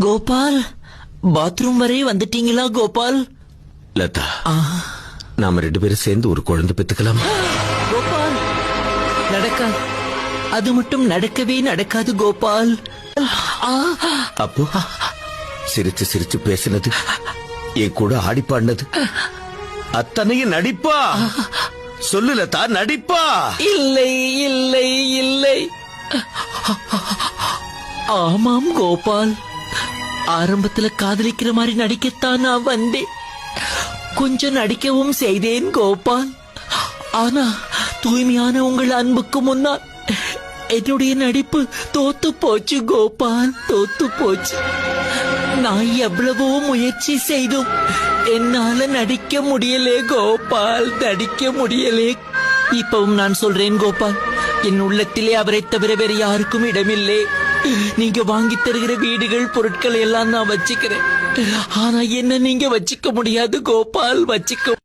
Gopal, bathroom வரை வந்துட்டீங்களா கோபால்? லதா, நாம 2 பேரும் சேர்ந்து ஒரு குழந்தை பெத்துக்கலாம். கோபால், நடக்காது. அது மட்டும் நடக்கவே நடக்காது கோபால். அப்போ சிரிச்சு சிரிச்சு பேசினது, என் கூட ஆடி பாடினது அத்தனையும் நடிப்பா? சொல்லு லதா, நடிப்பா? இல்லை இல்லை இல்லை. ஆமாம் கோபால், ஆரம்பத்துல காதலிக்கிற மாதிரி நடிக்கத்தான் நான் வந்தேன். கொஞ்சம் நடிக்கவும் செய்தேன் கோபால். ஆனா தூய்மையான உங்கள் அன்புக்கு முன்னால் என்னுடைய நடிப்பு தோத்து போச்சு கோபால், தோத்து போச்சு. நான் எவ்வளவோ முயற்சி செய்தும் என்னால நடிக்க முடியலே கோபால், நடிக்க முடியலே. இப்பவும் நான் சொல்றேன் கோபால், என் உள்ளத்திலே அவரை தவிர வேற யாருக்கும் இடமில்லை. நீங்க வாங்கி தருகிற வீடுகள், பொருட்கள் எல்லாம் நான் வச்சுக்கிறேன். ஆனா என்ன நீங்க வச்சுக்க முடியாது கோபால், வச்சுக்க